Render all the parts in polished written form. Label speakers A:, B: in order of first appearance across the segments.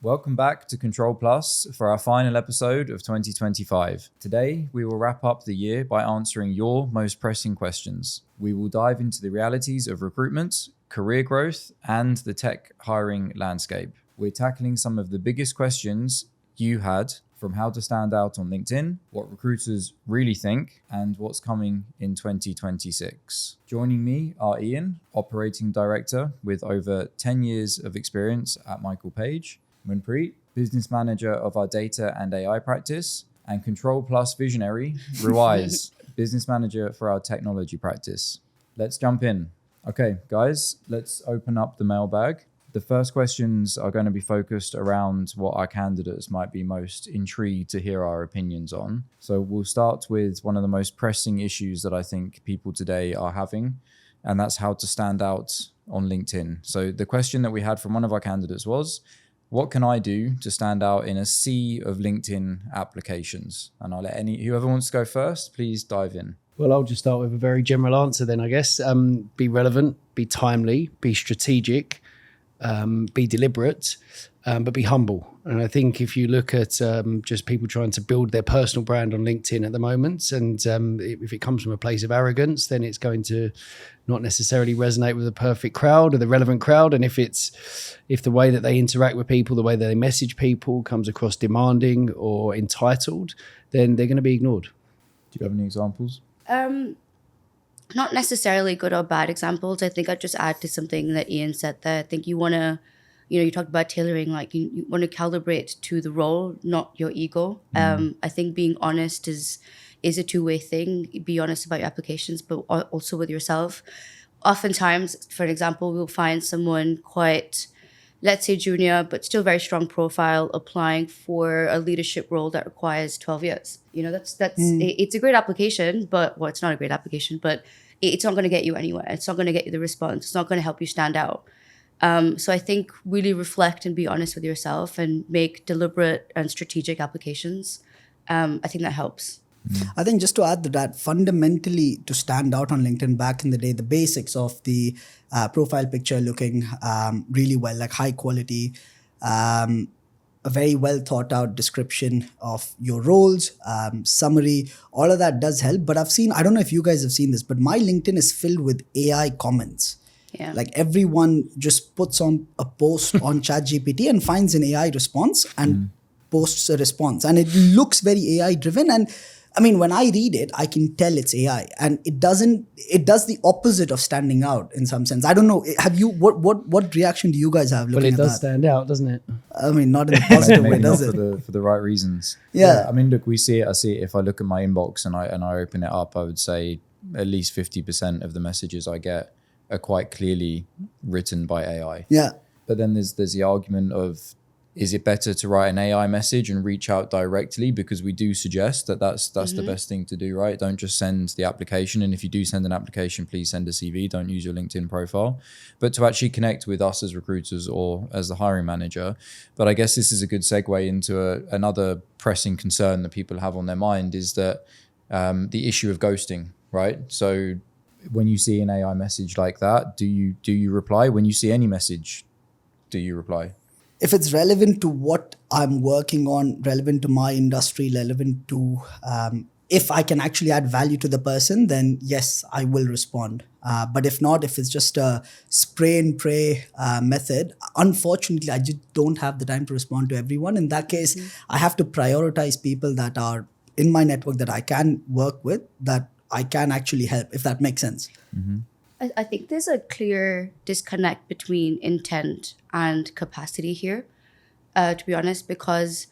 A: Welcome back to Control Plus for our final episode of 2025. Today, we will wrap up the year by answering your most pressing questions. We will dive into the realities of recruitment, career growth, and the tech hiring landscape. We're tackling some of the biggest questions you had, from how to stand out on LinkedIn, what recruiters really think, and what's coming in 2026. Joining me are Ian, Operating Director with over 10 years of experience at Michael Page, Manpreet, Business Manager of our Data and AI practice, and Control Plus Visionary, Ruiz, Business Manager for our Technology practice. Let's jump in. Okay, guys, let's open up the mailbag. The first questions are going to be focused around what our candidates might be most intrigued to hear our opinions on. So we'll start with one of the most pressing issues that I think people today are having, and that's how to stand out on LinkedIn. So the question that we had from one of our candidates was, what can I do to stand out in a sea of LinkedIn applications? And I'll let whoever wants to go first, please dive in.
B: Well, I'll just start with a very general answer then, I guess. Be relevant, be timely, be strategic, be deliberate, but be humble. And I think if you look at just people trying to build their personal brand on LinkedIn at the moment, and if it comes from a place of arrogance, then it's going to not necessarily resonate with the perfect crowd or the relevant crowd. And if the way that they interact with people, the way that they message people comes across demanding or entitled, then they're going to be ignored.
A: Do you have any examples?
C: Not necessarily good or bad examples. I think I'd just add to something that Ian said there. I think you want to, you talked about tailoring, like you want to calibrate to the role, not your ego. I think being honest is a two-way thing. Be honest about your applications, but also with yourself. Oftentimes, for example, we'll find someone quite, let's say junior, but still very strong profile, applying for a leadership role that requires 12 years. It's a great application, but it's not a great application, but it's not going to get you anywhere. It's not going to get you the response. It's not going to help you stand out. So I think really reflect and be honest with yourself and make deliberate and strategic applications. I think that helps.
D: I think just to add to that, fundamentally to stand out on LinkedIn back in the day, the basics of the profile picture looking really well, like high quality, a very well thought out description of your roles, summary, all of that does help. But I don't know if you guys have seen this, but my LinkedIn is filled with AI comments.
C: Yeah.
D: Like everyone just puts on a post on ChatGPT and finds an AI response and posts a response. And it looks very AI driven. And I mean, when I read it, I can tell it's AI, and it does the opposite of standing out in some sense. I don't know. What reaction do you guys have looking at that?
B: Well, it does stand out, doesn't it?
D: I mean, not in a positive way, does it?
A: For the right reasons.
D: Yeah.
A: I mean, look, I see it. If I look at my inbox and I open it up, I would say at least 50% of the messages I get are quite clearly written by AI.
D: Yeah.
A: But then there's the argument of, is it better to write an AI message and reach out directly? Because we do suggest that's the best thing to do, right? Don't just send the application. And if you do send an application, please send a CV. Don't use your LinkedIn profile. But to actually connect with us as recruiters or as the hiring manager. But I guess this is a good segue into another pressing concern that people have on their mind is that the issue of ghosting, right? So when you see an AI message like that, do you reply? When you see any message, do you reply?
D: If it's relevant to what I'm working on, relevant to my industry, relevant to if I can actually add value to the person, then yes, I will respond. But if not, if it's just a spray and pray method, unfortunately, I just don't have the time to respond to everyone. In that case, I have to prioritize people that are in my network that I can work with, that I can actually help, if that makes sense.
A: Mm-hmm.
C: I think there's a clear disconnect between intent and capacity here, to be honest, because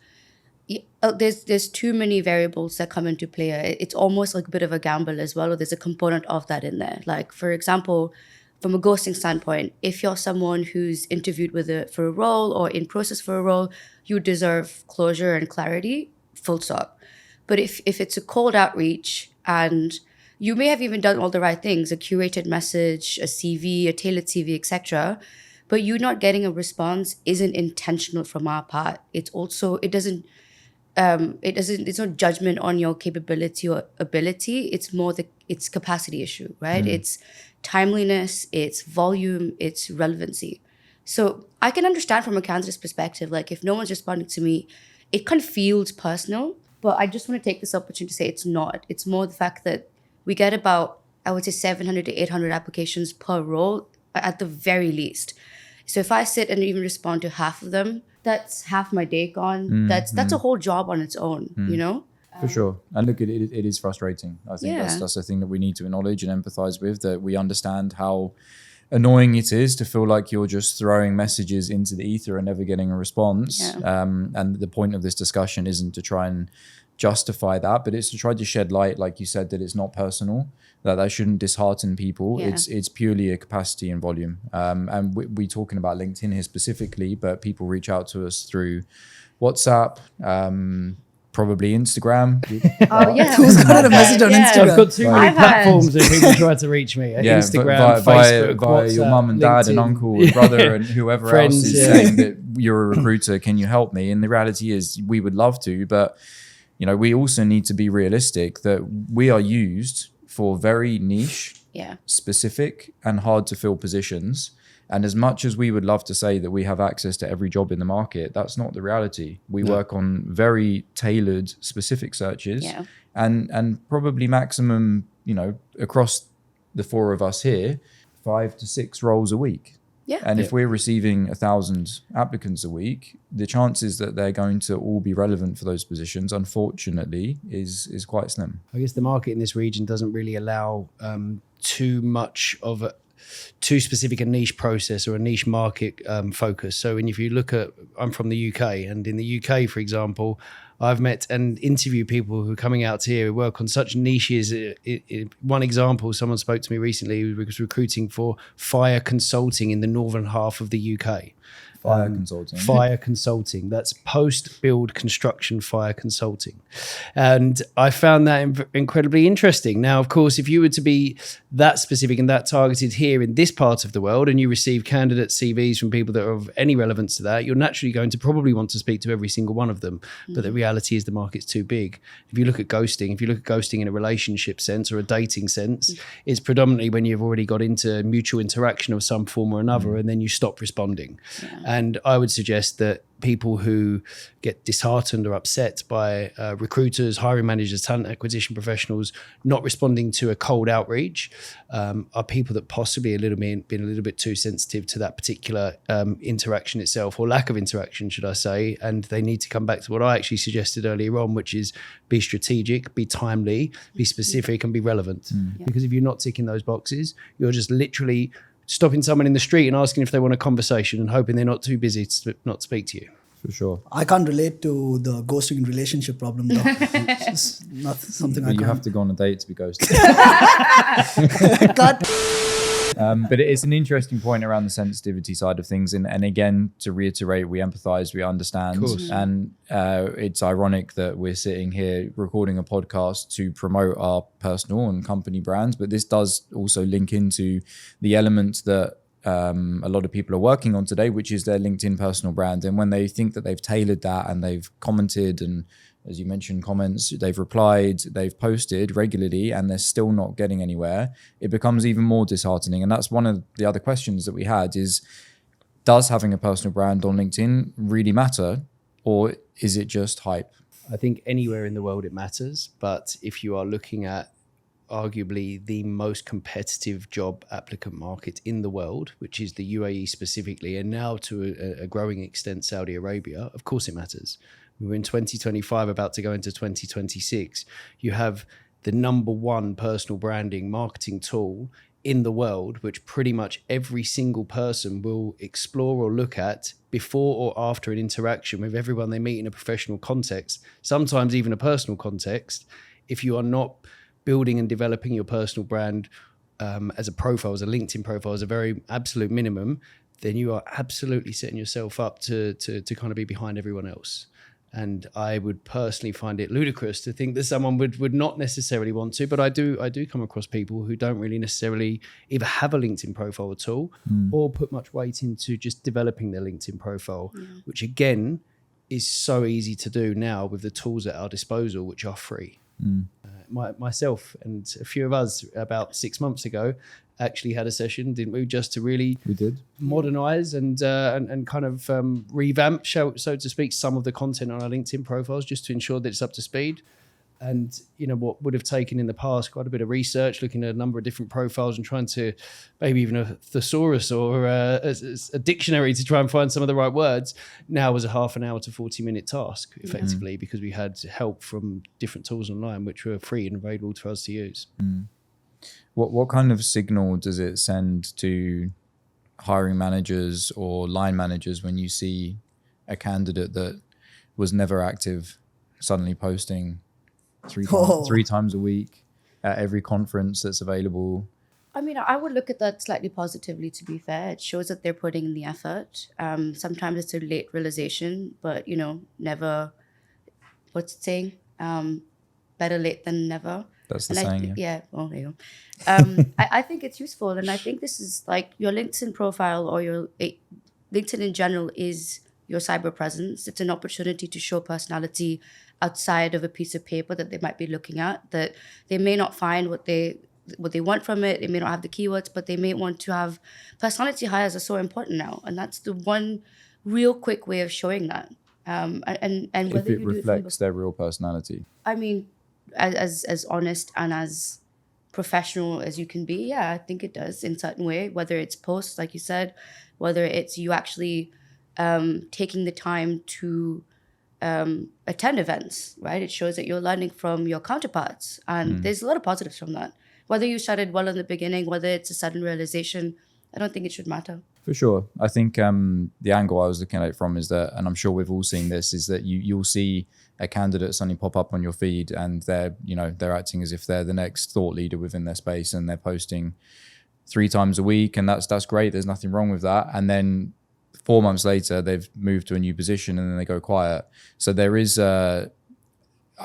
C: there's too many variables that come into play. It's almost like a bit of a gamble as well, or there's a component of that in there. Like, for example, from a ghosting standpoint, if you're someone who's interviewed for a role or in process for a role, you deserve closure and clarity, full stop. But if it's a cold outreach and you may have even done all the right things, a curated message, a CV, a tailored CV, etc., but you not getting a response isn't intentional from our part. It's not judgment on your capability or ability. It's capacity issue, right? It's timeliness, it's volume, it's relevancy. So I can understand from a candidate's perspective, like if no one's responding to me, it kind of feels personal. But I just want to take this opportunity to say it's not. It's more the fact that we get about, I would say, 700 to 800 applications per role at the very least. So if I sit and even respond to half of them, that's half my day gone. That's a whole job on its own, you know?
A: For sure. And look, it is frustrating. I think
C: Yeah.
A: that's a thing that we need to acknowledge and empathize with, that we understand how annoying it is to feel like you're just throwing messages into the ether and never getting a response.
C: Yeah.
A: And the point of this discussion isn't to try and justify that, but it's to try to shed light, like you said, that it's not personal, that shouldn't dishearten people.
C: Yeah.
A: It's purely a capacity and volume. And we're talking about LinkedIn here specifically, but people reach out to us through WhatsApp, probably Instagram.
C: Oh, yeah.
D: Who's got a message on
C: Yeah.
D: Instagram?
B: I've got too many
C: I've had-
B: platforms that people try to reach me.
A: Yeah,
B: Instagram,
A: via
B: Facebook,
A: your
B: WhatsApp,
A: mum and dad and
B: LinkedIn.
A: uncle and brother and whoever
B: Friends,
A: else is
B: yeah.
A: saying that you're a recruiter, can you help me? And the reality is we would love to, but we also need to be realistic that we are used for very niche,
C: Yeah.
A: specific and hard to fill positions. And as much as we would love to say that we have access to every job in the market, that's not the reality. We work on very tailored, specific searches,
C: Yeah.
A: and probably maximum, across the four of us here, 5 to 6 roles a week.
C: Yeah.
A: And if we're receiving 1,000 applicants a week, the chances that they're going to all be relevant for those positions, unfortunately, is quite slim.
B: I guess the market in this region doesn't really allow too much of a too specific a niche process or a niche market focus. So if you look at, I'm from the UK, and in the UK, for example, I've met and interviewed people who are coming out here who work on such niches. One example, someone spoke to me recently who was recruiting for fire consulting in the northern half of the UK.
A: Fire consulting.
B: Fire consulting. That's post-build construction fire consulting. And I found that incredibly interesting. Now, of course, if you were to be that specific and that targeted here in this part of the world, and you receive candidate CVs from people that are of any relevance to that, you're naturally going to probably want to speak to every single one of them. But the reality is the market's too big. If you look at ghosting in a relationship sense or a dating sense, it's predominantly when you've already got into mutual interaction of some form or another, and then you stop responding. And I would suggest that people who get disheartened or upset by recruiters, hiring managers, talent acquisition professionals not responding to a cold outreach are people that possibly been a little bit too sensitive to that particular interaction itself, or lack of interaction, should I say. And they need to come back to what I actually suggested earlier on, which is be strategic, be timely, be specific, and be relevant. Because if you're not ticking those boxes, you're just literally stopping someone in the street and asking if they want a conversation and hoping they're not too busy to not speak to you.
A: For sure.
D: I can't relate to the ghosting in relationship problem, though. It's just not something I
A: You
D: can't.
A: have to go on a date to be ghosted.
D: God.
A: But it's an interesting point around the sensitivity side of things. And again, to reiterate, we empathize, we understand. And it's ironic that we're sitting here recording a podcast to promote our personal and company brands. But this does also link into the element that a lot of people are working on today, which is their LinkedIn personal brand. And when they think that they've tailored that and they've commented and, as you mentioned, comments, they've replied, they've posted regularly, and they're still not getting anywhere, it becomes even more disheartening. And that's one of the other questions that we had is, does having a personal brand on LinkedIn really matter, or is it just hype?
B: I think anywhere in the world it matters, but if you are looking at arguably the most competitive job applicant market in the world, which is the UAE specifically, and now to a growing extent Saudi Arabia, of course it matters. We're in 2025, about to go into 2026. You have the number one personal branding marketing tool in the world, which pretty much every single person will explore or look at before or after an interaction with everyone they meet in a professional context, sometimes even a personal context. If you are not building and developing your personal brand as a profile, as a LinkedIn profile, as a very absolute minimum, then you are absolutely setting yourself up to kind of be behind everyone else. And I would personally find it ludicrous to think that someone would not necessarily want to, but I do come across people who don't really necessarily either have a LinkedIn profile at all or put much weight into just developing their LinkedIn profile, which again is so easy to do now with the tools at our disposal, which are free. Myself and a few of us about 6 months ago actually had a session, didn't we? Just to really
A: We did.
B: modernize and kind of revamp, so to speak, some of the content on our LinkedIn profiles, just to ensure that it's up to speed. And what would have taken in the past quite a bit of research, looking at a number of different profiles and trying to maybe even a thesaurus or a dictionary to try and find some of the right words, now was a half an hour to 40-minute task effectively, because we had help from different tools online which were free and available for us to use.
A: What kind of signal does it send to hiring managers or line managers when you see a candidate that was never active suddenly posting three times a week at every conference that's available?
C: I mean, I would look at that slightly positively, to be fair. It shows that they're putting in the effort. Sometimes it's a late realization, but, never, what's it saying? Better late than never.
A: That's the saying,
C: yeah. Well, there you go. I think it's useful. And I think this is like your LinkedIn profile or your LinkedIn in general is your cyber presence. It's an opportunity to show personality outside of a piece of paper that they might be looking at, that they may not find what they want from it. They may not have the keywords, but they may want to have personality. Hires are so important now. And that's the one real quick way of showing that. And whether
A: If it
C: you
A: reflects their real personality.
C: I mean, as honest and as professional as you can be, yeah, I think it does in a certain way, whether it's posts, like you said, whether it's you actually taking the time to attend events, right? It shows that you're learning from your counterparts, and there's a lot of positives from that. Whether you started well in the beginning, whether it's a sudden realization, I don't think it should matter.
A: For sure. I think the angle I was looking at it from is that, and I'm sure we've all seen this, is that you'll see a candidate suddenly pop up on your feed and they're acting as if they're the next thought leader within their space, and they're posting 3 times a week, and that's great. There's nothing wrong with that. And then 4 months later, they've moved to a new position and then they go quiet. So there is I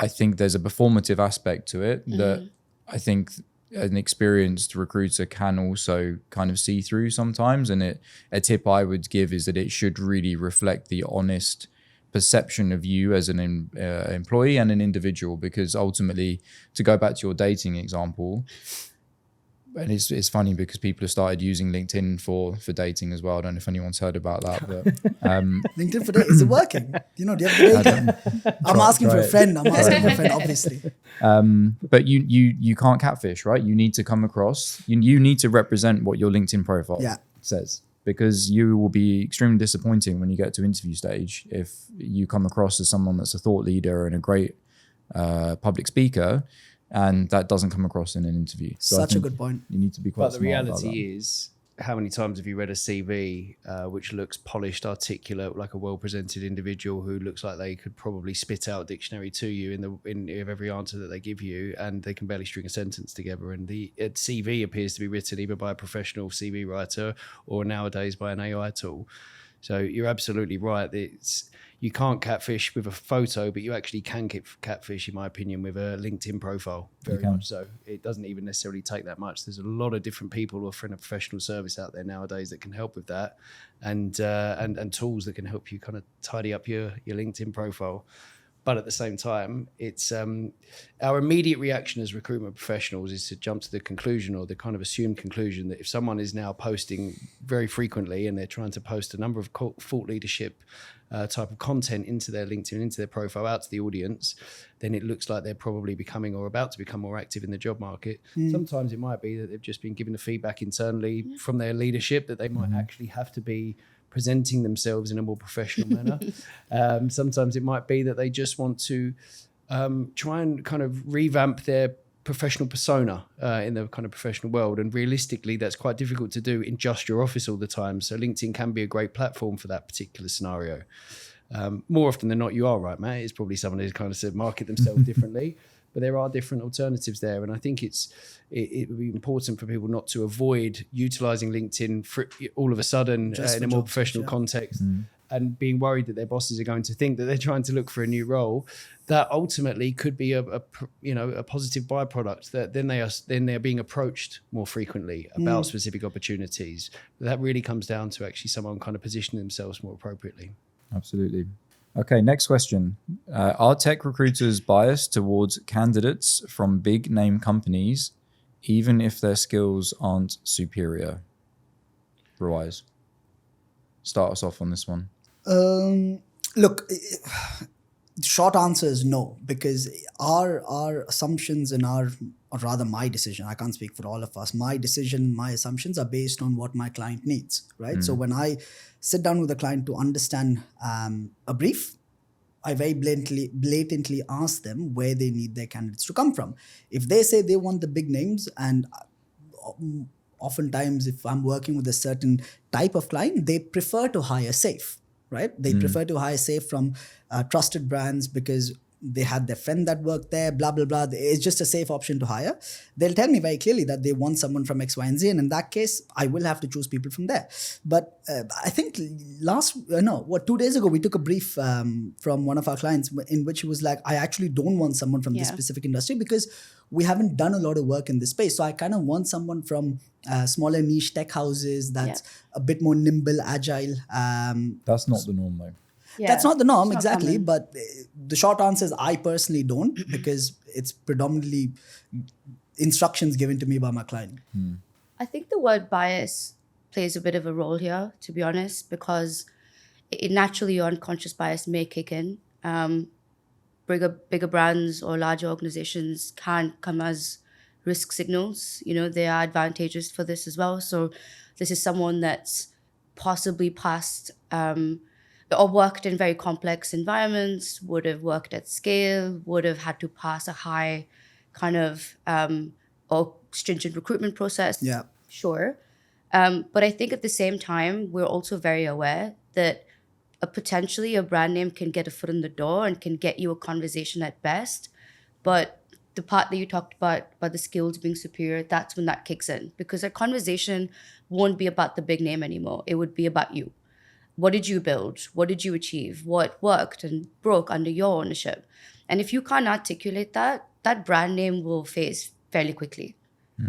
A: think there's a performative aspect to it that I think an experienced recruiter can also kind of see through sometimes. And a tip I would give is that it should really reflect the honest perception of you as an employee and an individual, because ultimately, to go back to your dating example, and it's funny because people have started using LinkedIn for dating as well. I don't know if anyone's heard about that, but
D: LinkedIn for dating, is it working? Do you have the data? I'm asking for a friend, obviously.
A: But you can't catfish, right? You need to come across, you need to represent what your LinkedIn profile says, because you will be extremely disappointing when you get to interview stage if you come across as someone that's a thought leader and a great public speaker, and that doesn't come across in an interview. So
D: Such a good point.
A: You need to be quite
B: But the
A: smart about
B: reality
A: that.
B: is, how many times have you read a CV which looks polished, articulate, like a well-presented individual who looks like they could probably spit out a dictionary to you in every answer that they give you, and they can barely string a sentence together. And the CV appears to be written either by a professional CV writer or nowadays by an AI tool. So you're absolutely right. You can't catfish with a photo, but you actually can catfish, in my opinion, with a LinkedIn profile. Very much so. It doesn't even necessarily take that much. There's a lot of different people offering a professional service out there nowadays that can help with that, and tools that can help you kind of tidy up your LinkedIn profile. But at the same time, it's our immediate reaction as recruitment professionals is to jump to the conclusion, or the kind of assumed conclusion, that if someone is now posting very frequently and they're trying to post a number of thought leadership type of content into their LinkedIn, into their profile, out to the audience, then it looks like they're probably becoming or about to become more active in the job market. Sometimes it might be that they've just been given the feedback internally from their leadership that they might actually have to be presenting themselves in a more professional manner. Sometimes it might be that they just want to try and kind of revamp their professional persona in the kind of professional world. And realistically, that's quite difficult to do in just your office all the time. So LinkedIn can be a great platform for that particular scenario. More often than not, you are right, Matt. It's probably someone who's kind of said market themselves differently. But there are different alternatives there. And I think it would be important for people not to avoid utilizing LinkedIn for all of a sudden in a more professional context, and being worried that their bosses are going to think that they're trying to look for a new role. That ultimately could be a positive byproduct, that then they're being approached more frequently about specific opportunities. But that really comes down to actually someone kind of positioning themselves more appropriately.
A: Absolutely. Okay, next question. Are tech recruiters biased towards candidates from big name companies even if their skills aren't superior? Ruiz, start us off on this one.
D: Look, the short answer is no, because our assumptions and or rather my decision, I can't speak for all of us, my decision, my assumptions are based on what my client needs, right? So when I sit down with a client to understand a brief, I very blatantly ask them where they need their candidates to come from. If they say they want the big names, and oftentimes if I'm working with a certain type of client, they prefer to hire safe, right? They prefer to hire safe from trusted brands because they had their friend that worked there, blah, blah, blah. It's just a safe option to hire. They'll tell me very clearly that they want someone from X, Y, and Z. And in that case, I will have to choose people from there. But I think 2 days ago, we took a brief from one of our clients in which he was like, I actually don't want someone from this specific industry because we haven't done a lot of work in this space. So I kind of want someone from smaller niche tech houses that's a bit more nimble, agile.
A: That's not the norm though.
C: Yeah,
D: that's not the norm,
C: it's not
D: exactly.
C: common.
D: But the short answer is I personally don't, because it's predominantly instructions given to me by my client.
C: I think the word bias plays a bit of a role here, to be honest, because naturally your unconscious bias may kick in. Bigger brands or larger organizations can come as risk signals. You know, there are advantages for this as well. So this is someone that's possibly passed or worked in very complex environments, would have worked at scale, would have had to pass a high kind of or stringent recruitment process.
D: Yeah.
C: Sure. But I think at the same time, we're also very aware that potentially a brand name can get a foot in the door and can get you a conversation at best. But the part that you talked about the skills being superior, that's when that kicks in. Because a conversation won't be about the big name anymore. It would be about you. What did you build? What did you achieve? What worked and broke under your ownership? And if you can't articulate that, that brand name will phase fairly quickly.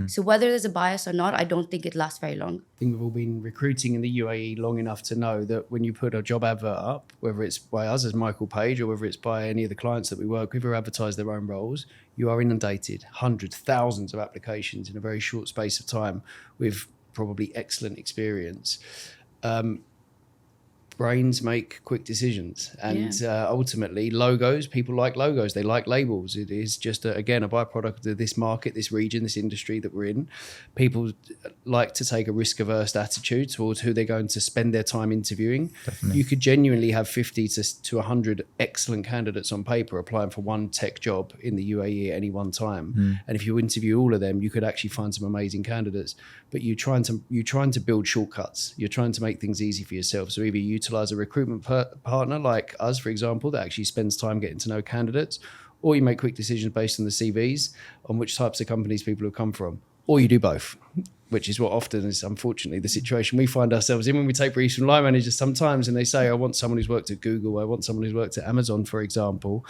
C: So whether there's a bias or not, I don't think it lasts very long.
B: I think we've all been recruiting in the UAE long enough to know that when you put a job advert up, whether it's by us as Michael Page or whether it's by any of the clients that we work with who advertise their own roles, you are inundated, hundreds, thousands of applications in a very short space of time with probably excellent experience. Brains make quick decisions, and ultimately logos, people like logos, they like labels. It is just again a byproduct of this market, this region, this industry that we're in. People like to take a risk averse attitude towards who they're going to spend their time interviewing. Definitely. You could genuinely have 50 to 100 excellent candidates on paper applying for one tech job in the UAE at any one time, and if you interview all of them, you could actually find some amazing candidates. But you're trying to build shortcuts. You're trying to make things easy for yourself. So either you utilize a recruitment partner like us, for example, that actually spends time getting to know candidates, or you make quick decisions based on the CVs on which types of companies people have come from, or you do both, which is what often is unfortunately the situation we find ourselves in when we take briefs from line managers sometimes, and they say, I want someone who's worked at Google, I want someone who's worked at Amazon, for example.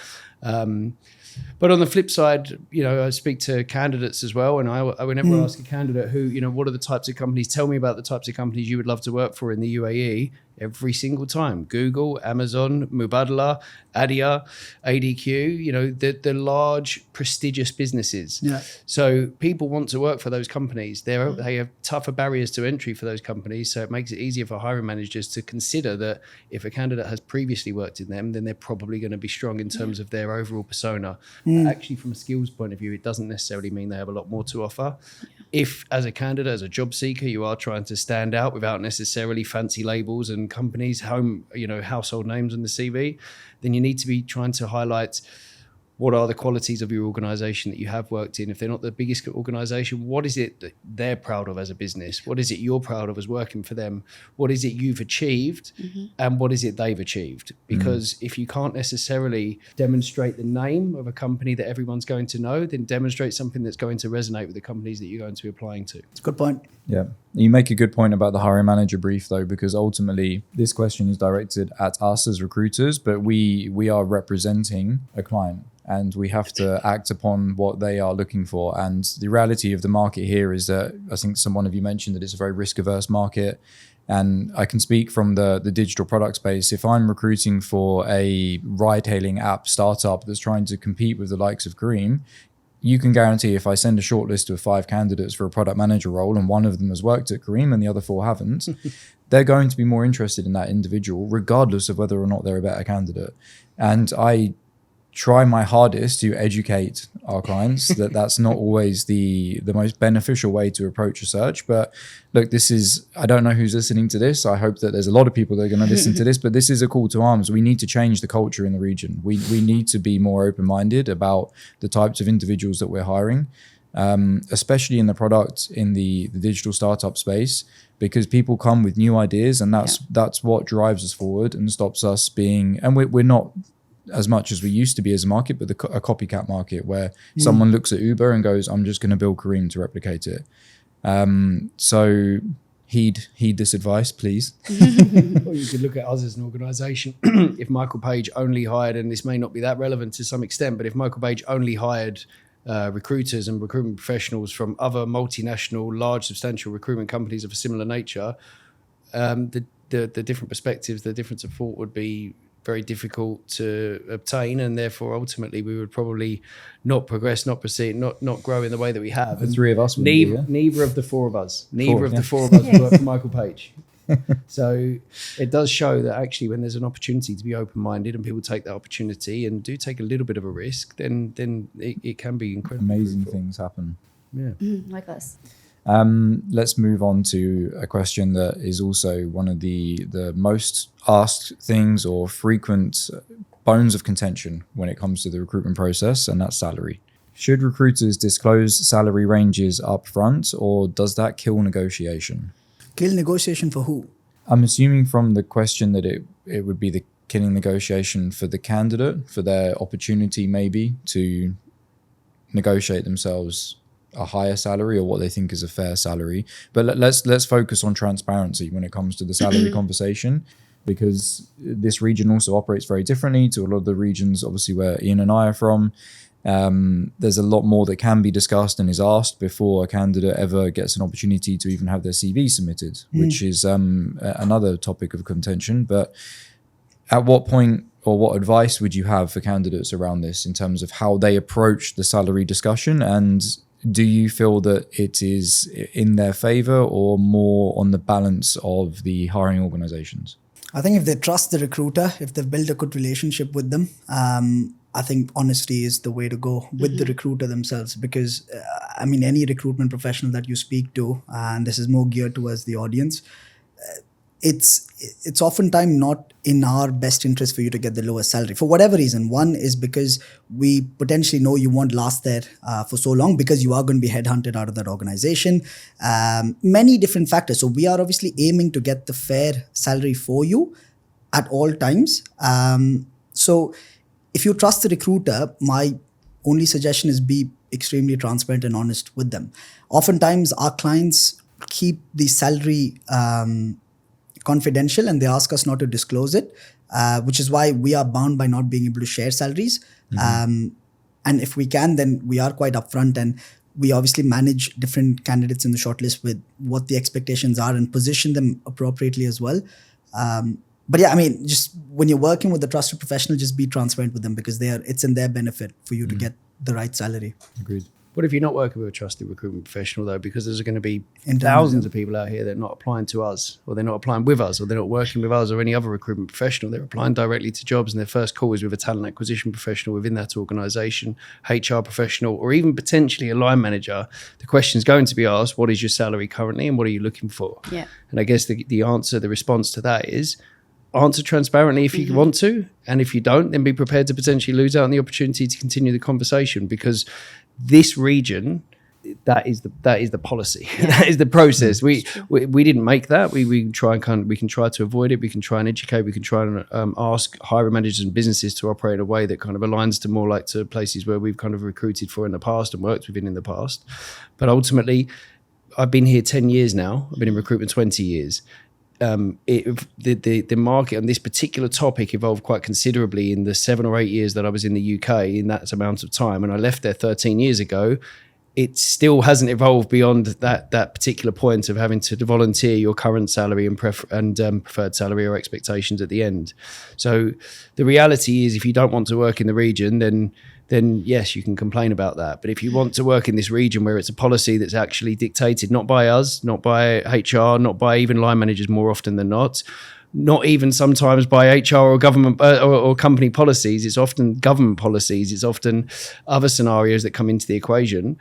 B: But on the flip side, you know, I speak to candidates as well, and I whenever ask a candidate who, you know, what are the types of companies, tell me about the types of companies you would love to work for in the UAE, every single time. Google, Amazon, Mubadala, Adia, ADQ, you know, the large, prestigious businesses. Yeah. So people want to work for those companies. They have tougher barriers to entry for those companies, so it makes it easier for hiring managers to consider that if a candidate has previously worked in them, then they're probably going to be strong in terms of their overall persona. Actually, from a skills point of view, it doesn't necessarily mean they have a lot more to offer. If, as a candidate, as a job seeker, you are trying to stand out without necessarily fancy labels and companies, household names on the CV, then you need to be trying to highlight what are the qualities of your organization that you have worked in. If they're not the biggest organization, what is it that they're proud of as a business? What is it you're proud of as working for them? What is it you've achieved? And what is it they've achieved? Because if you can't necessarily demonstrate the name of a company that everyone's going to know, then demonstrate something that's going to resonate with the companies that you're going to be applying to.
D: It's a good point.
A: Yeah. You make a good point about the hiring manager brief, though, because ultimately this question is directed at us as recruiters, but we are representing a client and we have to act upon what they are looking for. And the reality of the market here is that I think one of you mentioned that it's a very risk-averse market. And I can speak from the digital product space. If I'm recruiting for a ride-hailing app startup that's trying to compete with the likes of Careem, you can guarantee if I send a short list of 5 candidates for a product manager role and one of them has worked at Kareem and the other 4 haven't, they're going to be more interested in that individual regardless of whether or not they're a better candidate. And I try my hardest to educate our clients that that's not always the most beneficial way to approach a search. But look, this is, I don't know who's listening to this. I hope that there's a lot of people that are going to listen to this, but this is a call to arms. We need to change the culture in the region. We need to be more open-minded about the types of individuals that we're hiring, especially in the product, in the digital startup space, because people come with new ideas, and that's what drives us forward and stops us being, and we're not as much as we used to be as a market, but a copycat market where someone looks at Uber and goes, I'm just going to build Kareem to replicate it. So heed this advice, please.
B: Well, you could look at us as an organisation. If Michael Page only hired, and this may not be that relevant to some extent, but if Michael Page only hired recruiters and recruitment professionals from other multinational, large, substantial recruitment companies of a similar nature, the different perspectives, the difference of thought would be very difficult to obtain, and therefore ultimately we would probably not progress, not proceed, not grow in the way that we have.
A: The 3 of us would
B: neither of the 4 of us the 4 of us would work for Michael Page. So it does show that actually when there's an opportunity to be open-minded and people take that opportunity and do take a little bit of a risk, then it can be incredible.
A: Amazing things happen.
B: Yeah.
C: Like us.
A: Let's move on to a question that is also one of the most asked things or frequent bones of contention when it comes to the recruitment process, and that's salary. Should recruiters disclose salary ranges up front, or does that kill negotiation?
D: Kill negotiation for who?
A: I'm assuming from the question that it would be the killing negotiation for the candidate, for their opportunity maybe to negotiate themselves a higher salary or what they think is a fair salary. But let's focus on transparency when it comes to the salary conversation, because this region also operates very differently to a lot of the regions, obviously, where Ian and I are from. There's a lot more that can be discussed and is asked before a candidate ever gets an opportunity to even have their CV submitted, which is another topic of contention. But at what point or what advice would you have for candidates around this in terms of how they approach the salary discussion? And do you feel that it is in their favor or more on the balance of the hiring organizations?
D: I think if they trust the recruiter, if they've built a good relationship with them, I think honesty is the way to go with the recruiter themselves, because any recruitment professional that you speak to, and this is more geared towards the audience, it's oftentimes not in our best interest for you to get the lowest salary for whatever reason. One is because we potentially know you won't last there for so long, because you are going to be headhunted out of that organization. Many different factors. So we are obviously aiming to get the fair salary for you at all times. So if you trust the recruiter, my only suggestion is be extremely transparent and honest with them. Oftentimes our clients keep the salary confidential and they ask us not to disclose it, which is why we are bound by not being able to share salaries. And if we can, then we are quite upfront, and we obviously manage different candidates in the shortlist with what the expectations are and position them appropriately as well. But yeah, just when you're working with a trusted professional, just be transparent with them, because it's in their benefit for you to get the right salary.
A: Agreed.
B: What if you're not working with a trusted recruitment professional, though? Because there's going to be thousands of people out here that are not applying to us, or they're not applying with us, or they're not working with us or any other recruitment professional. They're applying directly to jobs, and their first call is with a talent acquisition professional within that organization, HR professional, or even potentially a line manager. The question is going to be asked, what is your salary currently and what are you looking for?
C: Yeah.
B: And I guess the response to that is answer transparently if you want to. And if you don't, then be prepared to potentially lose out on the opportunity to continue the conversation, because this region, that is the policy. That is the process. We didn't make that. We can try to avoid it. We can try and educate. We can try and ask hiring managers and businesses to operate in a way that kind of aligns to more like to places where we've kind of recruited for in the past and worked within in the past. But ultimately, I've been here 10 years now. I've been in recruitment 20 years. The market on this particular topic evolved quite considerably in the 7 or 8 years that I was in the UK in that amount of time. And I left there 13 years ago. It still hasn't evolved beyond that particular point of having to volunteer your current salary and preferred salary or expectations at the end. So the reality is, if you don't want to work in the region, then then yes, you can complain about that. But if you want to work in this region where it's a policy that's actually dictated not by us, not by HR, not by even line managers more often than not even sometimes by HR or government or company policies, it's often government policies, it's often other scenarios that come into the equation.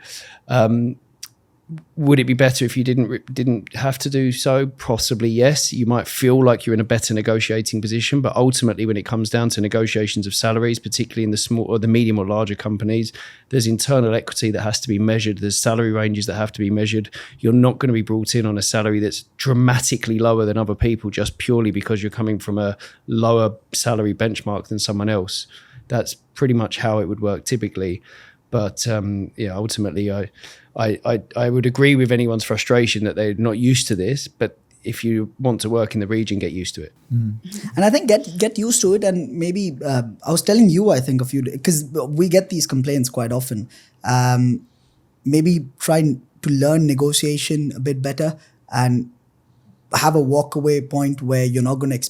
B: Would it be better if you didn't have to do so? Possibly, yes. You might feel like you're in a better negotiating position, but ultimately when it comes down to negotiations of salaries, particularly in the small or the medium or larger companies, there's internal equity that has to be measured. There's salary ranges that have to be measured. You're not going to be brought in on a salary that's dramatically lower than other people just purely because you're coming from a lower salary benchmark than someone else. That's pretty much how it would work typically. But ultimately, I would agree with anyone's frustration that they're not used to this. But if you want to work in the region, get used to it.
D: And I think get used to it. And maybe I was telling you, I think because we get these complaints quite often. Maybe try to learn negotiation a bit better and have a walk away point where you're not going to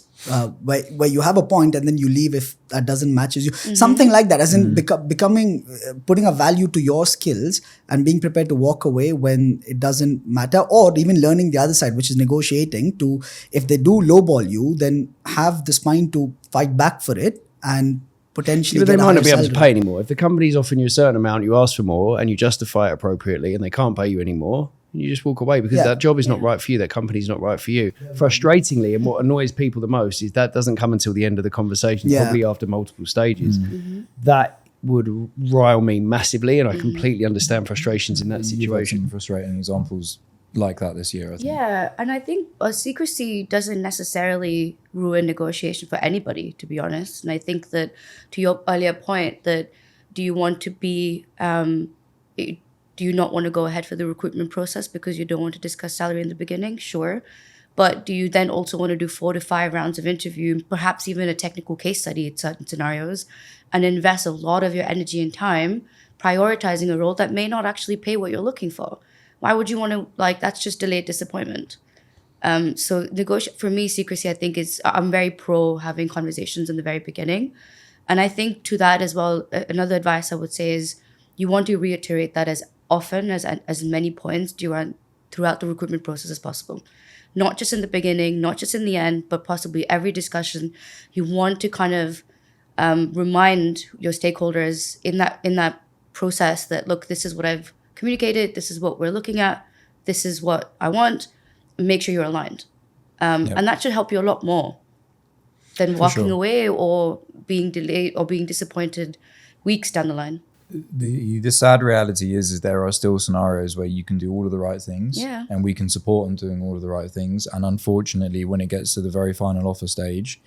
D: where you have a point and then you leave if that doesn't matches you. Something like that, as in becoming putting a value to your skills and being prepared to walk away when it doesn't matter, or even learning the other side, which is negotiating. To if they do lowball you, then have the spine to fight back for it and potentially.
B: But they might not be able to pay anymore. If the company's offering you a certain amount, you ask for more and you justify it appropriately, and they can't pay you anymore, you just walk away because that job is not right for you. That company's not right for you. Frustratingly, and what annoys people the most is that doesn't come until the end of the conversation, probably after multiple stages. That would rile me massively, and I completely understand frustrations in that situation.
A: You've had some frustrating examples like that this year, I think.
C: Yeah, and I think secrecy doesn't necessarily ruin negotiation for anybody, to be honest. And I think that, to your earlier point, that do you want to be... do you not want to go ahead for the recruitment process because you don't want to discuss salary in the beginning? Sure. But do you then also want to do 4 to 5 rounds of interview, perhaps even a technical case study in certain scenarios, and invest a lot of your energy and time prioritizing a role that may not actually pay what you're looking for? Why would you want to, that's just delayed disappointment. So for me, secrecy, I think I'm very pro having conversations in the very beginning. And I think to that as well, another advice I would say is you want to reiterate that as often as many points throughout the recruitment process as possible. Not just in the beginning, not just in the end, but possibly every discussion. You want to kind of remind your stakeholders in that process that, look, this is what I've communicated, this is what we're looking at, this is what I want. Make sure you're aligned. And that should help you a lot more than walking away or being delayed or being disappointed weeks down the line.
A: The sad reality is there are still scenarios where you can do all of the right things and we can support them doing all of the right things. And unfortunately, when it gets to the very final offer stage,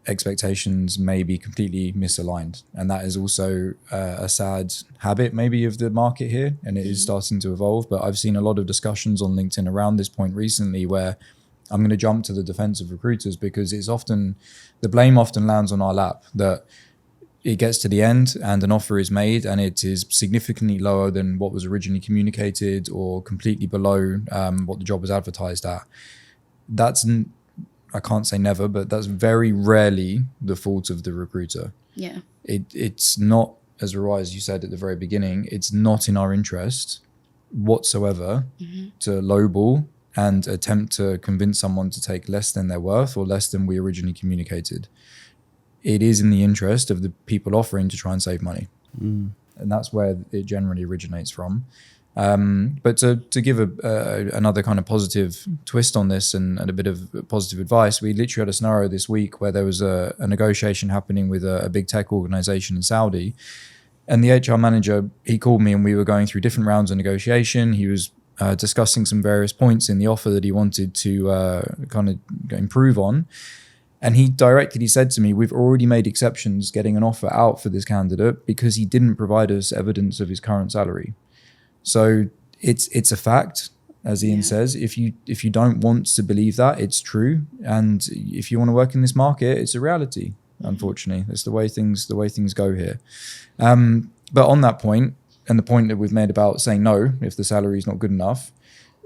A: expectations may be completely misaligned. And that is also a sad habit maybe of the market here, and it is starting to evolve. But I've seen a lot of discussions on LinkedIn around this point recently where I'm going to jump to the defense of recruiters, because the blame often lands on our lap that it gets to the end and an offer is made and it is significantly lower than what was originally communicated or completely below what the job was advertised at. I can't say never, but that's very rarely the fault of the recruiter.
C: Yeah.
A: It's not, as Rai, as you said at the very beginning, it's not in our interest whatsoever to lowball and attempt to convince someone to take less than they're worth or less than we originally communicated. It is in the interest of the people offering to try and save money. And that's where it generally originates from. But to give another kind of positive twist on this and a bit of positive advice, we literally had a scenario this week where there was a negotiation happening with a big tech organization in Saudi. And the HR manager, he called me and we were going through different rounds of negotiation. He was discussing some various points in the offer that he wanted to kind of improve on. And he said to me, we've already made exceptions getting an offer out for this candidate because he didn't provide us evidence of his current salary. So it's a fact, as Ian says. If you don't want to believe that, it's true. And if you want to work in this market, it's a reality, unfortunately. It's the way things go here. But on that point, and the point that we've made about saying no if the salary is not good enough,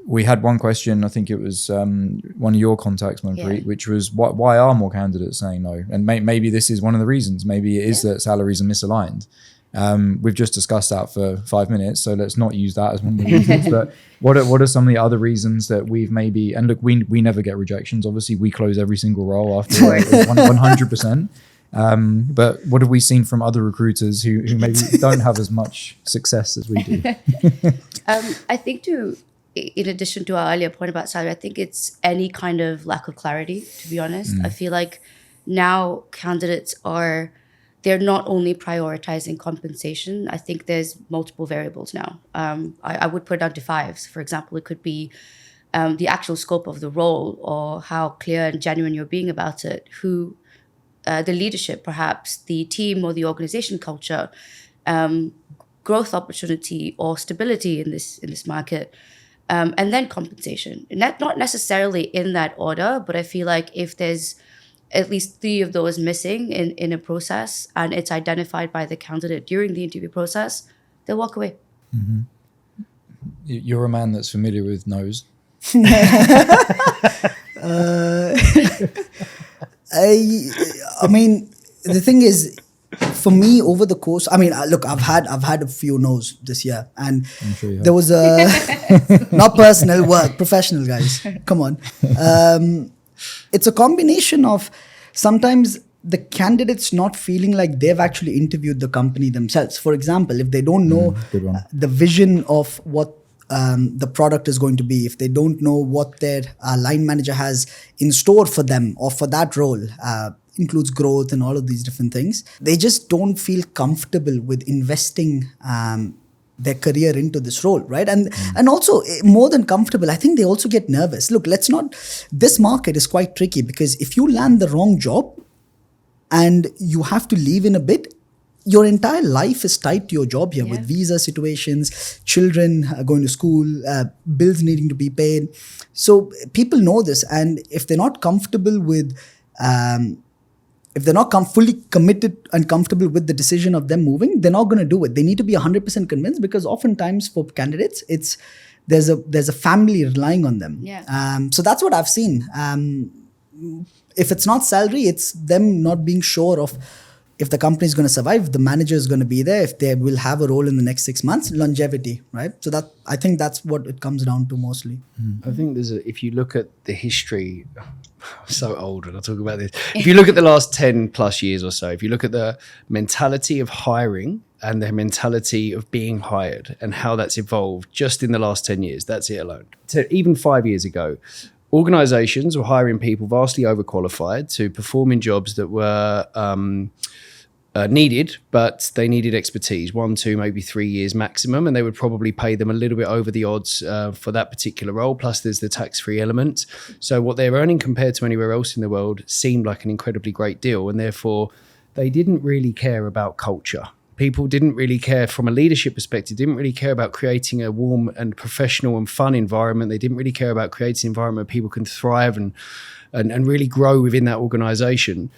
A: we had one question, I think it was one of your contacts, Manpreet, which was why are more candidates saying no? And maybe this is one of the reasons. Maybe it is that salaries are misaligned. We've just discussed that for 5 minutes, so let's not use that as one of the reasons. But what are some of the other reasons that we've maybe, and look, we never get rejections. Obviously, we close every single role after 100%. But what have we seen from other recruiters who maybe don't have as much success as we do?
C: I think in addition to our earlier point about salary, I think it's any kind of lack of clarity, to be honest. I feel like now candidates they're not only prioritizing compensation. I think there's multiple variables now. I would put it down to 5. So for example, it could be the actual scope of the role, or how clear and genuine you're being about it, who the leadership, perhaps the team or the organization culture, growth opportunity or stability in this market, and then compensation. Not necessarily in that order, but I feel like if there's at least 3 of those missing in a process, and it's identified by the candidate during the interview process, they'll walk away.
A: Mm-hmm. You're a man that's familiar with no's.
D: I mean, the thing is, for me, over the course, I mean, look, I've had a few no's this year, and
A: I'm sure you have.
D: there was not personal, work, professional, guys. Come on. It's a combination of sometimes the candidates not feeling like they've actually interviewed the company themselves. For example, if they don't know the vision of what the product is going to be, if they don't know what their line manager has in store for them or for that role, includes growth and all of these different things, they just don't feel comfortable with investing their career into this role, right? And also, more than comfortable, I think they also get nervous. Look, this market is quite tricky, because if you land the wrong job and you have to leave in a bit, your entire life is tied to your job here, with visa situations, children going to school, bills needing to be paid. So people know this, and if they're not comfortable with if they're not fully committed and comfortable with the decision of them moving, they're not going to do it. They need to be 100% convinced, because oftentimes for candidates, there's a family relying on them. So that's what I've seen. If it's not salary, it's them not being sure of if the company is going to survive, if the manager is going to be there, if they will have a role in the next 6 months, longevity, right? So I think that's what it comes down to mostly.
B: I think if you look at the history, I'm so old when I talk about this. If you look at the last 10 plus years or so, if you look at the mentality of hiring and the mentality of being hired and how that's evolved just in the last 10 years, that's it alone. Even 5 years ago, organizations were hiring people vastly overqualified to perform in jobs that were needed, but they needed expertise, 1, 2, maybe 3 years maximum, and they would probably pay them a little bit over the odds for that particular role. Plus there's the tax-free element. So what they're earning compared to anywhere else in the world seemed like an incredibly great deal, and therefore they didn't really care about culture. People didn't really care from a leadership perspective, didn't really care about creating a warm and professional and fun environment. They didn't really care about creating an environment where people can thrive and really grow within that organization.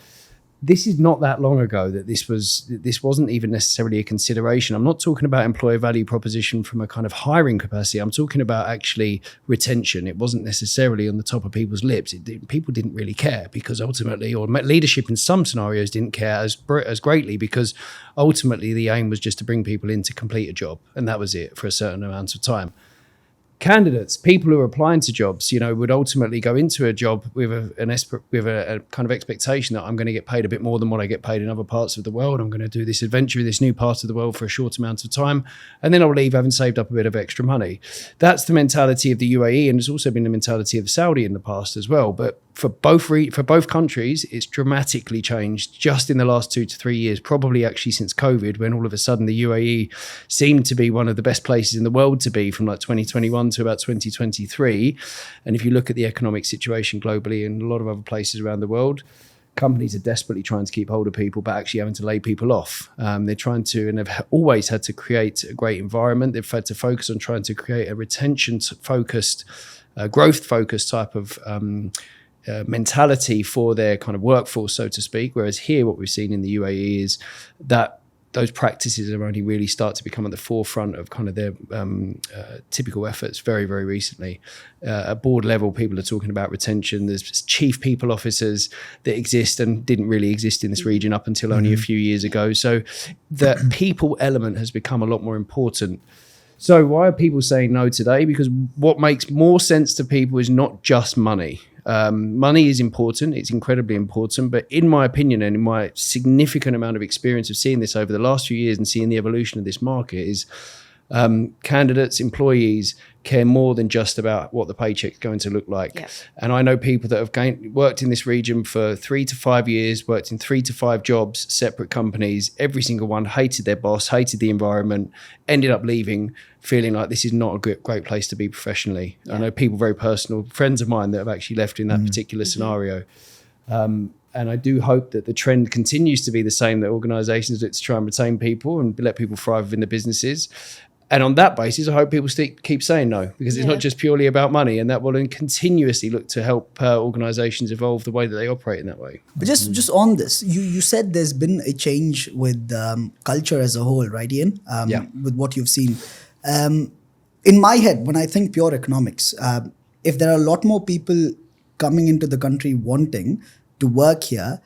B: This is not that long ago that this wasn't even necessarily a consideration. I'm not talking about employer value proposition from a kind of hiring capacity. I'm talking about actually retention. It wasn't necessarily on the top of people's lips. People didn't really care, because ultimately, or leadership in some scenarios didn't care as greatly, because ultimately the aim was just to bring people in to complete a job, and that was it for a certain amount of time. Candidates, people who are applying to jobs, would ultimately go into a job with a kind of expectation that I'm going to get paid a bit more than what I get paid in other parts of the world. I'm going to do this adventure in this new part of the world for a short amount of time, and then I'll leave having saved up a bit of extra money. That's the mentality of the UAE, and it's also been the mentality of Saudi in the past as well. But for both countries, it's dramatically changed just in the last 2 to 3 years, probably actually since COVID, when all of a sudden the UAE seemed to be one of the best places in the world to be from like 2021 to about 2023. And if you look at the economic situation globally and a lot of other places around the world, companies are desperately trying to keep hold of people, but actually having to lay people off. They're trying to, and they've always had to create a great environment. They've had to focus on trying to create a retention-focused, growth-focused type of mentality for their kind of workforce, so to speak. Whereas here, what we've seen in the UAE is that those practices have only really started to become at the forefront of kind of their typical efforts very, very recently. At board level, people are talking about retention. There's chief people officers that exist and didn't really exist in this region up until only a few years ago. So the people element has become a lot more important. So why are people saying no today? Because what makes more sense to people is not just money. Money is important. It's incredibly important. But in my opinion, and in my significant amount of experience of seeing this over the last few years and seeing the evolution of this market, is candidates, employees care more than just about what the paycheck's going to look like.
C: Yeah.
B: And I know people that have worked in this region for 3 to 5 years, worked in 3 to 5 jobs, separate companies. Every single one hated their boss, hated the environment, ended up leaving, feeling like this is not a great place to be professionally. Yeah. I know people, very personal friends of mine, that have actually left in that particular scenario. And I do hope that the trend continues to be the same, that organisations look to try and retain people and let people thrive within the businesses. And on that basis, I hope people keep saying no, because it's not just purely about money, and that will then continuously look to help organisations evolve the way that they operate in that way.
D: But just on this, you said there's been a change with culture as a whole, right, Ian? With what you've seen. In my head, when I think pure economics, if there are a lot more people coming into the country wanting to work here,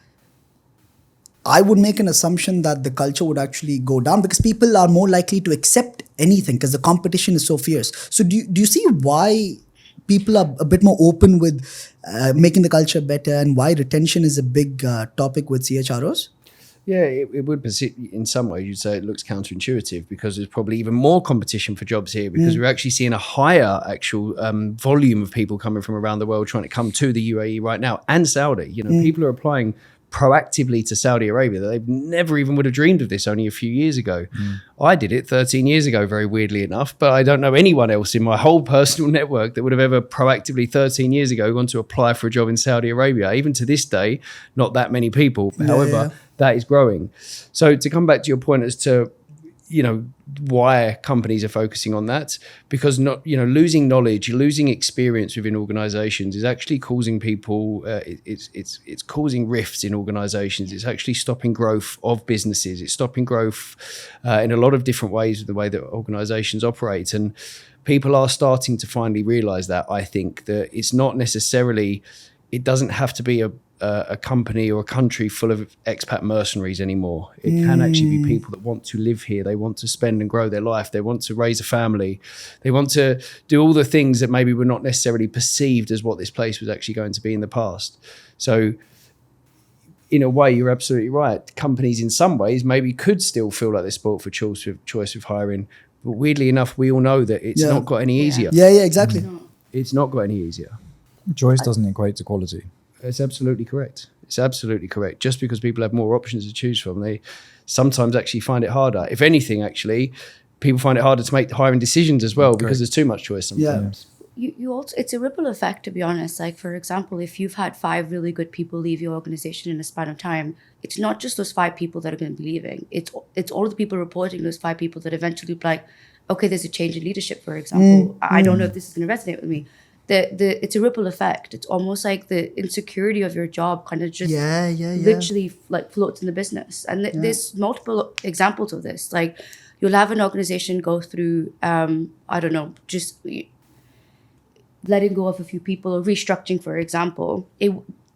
D: I would make an assumption that the culture would actually go down, because people are more likely to accept anything because the competition is so fierce. So do you see why people are a bit more open with making the culture better, and why retention is a big topic with CHROs?
B: Yeah, it would, in some ways, you'd say it looks counterintuitive, because there's probably even more competition for jobs here, because we're actually seeing a higher actual volume of people coming from around the world trying to come to the UAE right now, and Saudi. You know, people are applying proactively to Saudi Arabia that they never even would have dreamed of this only a few years ago. I did it 13 years ago, very weirdly enough, but I don't know anyone else in my whole personal network that would have ever proactively 13 years ago gone to apply for a job in Saudi Arabia. Even to this day, not that many people. However, that is growing. So to come back to your point as to, you know, why companies are focusing on that, because losing knowledge, losing experience within organizations is actually causing people, it's causing rifts in organizations. It's actually stopping growth of businesses. It's stopping growth in a lot of different ways with the way that organizations operate. And people are starting to finally realize that, I think, that it's not necessarily, it doesn't have to be a company or a country full of expat mercenaries anymore. It can actually be people that want to live here. They want to spend and grow their life. They want to raise a family. They want to do all the things that maybe were not necessarily perceived as what this place was actually going to be in the past. So in a way, you're absolutely right. Companies in some ways maybe could still feel like they're spoilt for choice with hiring. But weirdly enough, we all know that it's not got any easier.
D: Yeah, exactly.
B: It's not got any easier.
A: Choice doesn't equate to quality.
B: It's absolutely correct. It's absolutely correct. Just because people have more options to choose from, they sometimes actually find it harder. If anything, actually, people find it harder to make hiring decisions as well, because there's too much choice sometimes.
C: You also, it's a ripple effect, to be honest. Like, for example, if you've had 5 really good people leave your organization in a span of time, it's not just those 5 people that are going to be leaving. It's all the people reporting those 5 people that eventually be like, okay, there's a change in leadership, for example. I don't know if this is going to resonate with me. It's a ripple effect. It's almost like the insecurity of your job kind of just literally like floats in the business. And there's multiple examples of this. Like, you'll have an organization go through, I don't know, just letting go of a few people or restructuring, for example.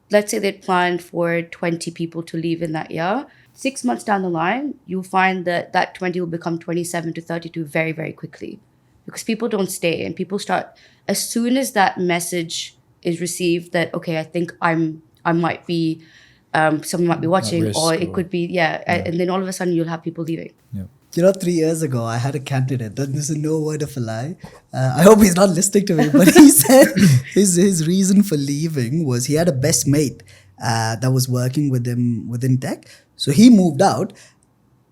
C: Let's say they'd planned for 20 people to leave in that year. 6 months down the line, you'll find that 20 will become 27 to 32 very, very quickly. Because people don't stay, and people start, as soon as that message is received that, okay, I think I might be, someone might be watching, or it could be, and then all of a sudden you'll have people leaving.
A: Yeah.
D: You know, 3 years ago, I had a candidate, and this is no word of a lie. I hope he's not listening to me, but he said his reason for leaving was he had a best mate that was working with him within tech. So he moved out,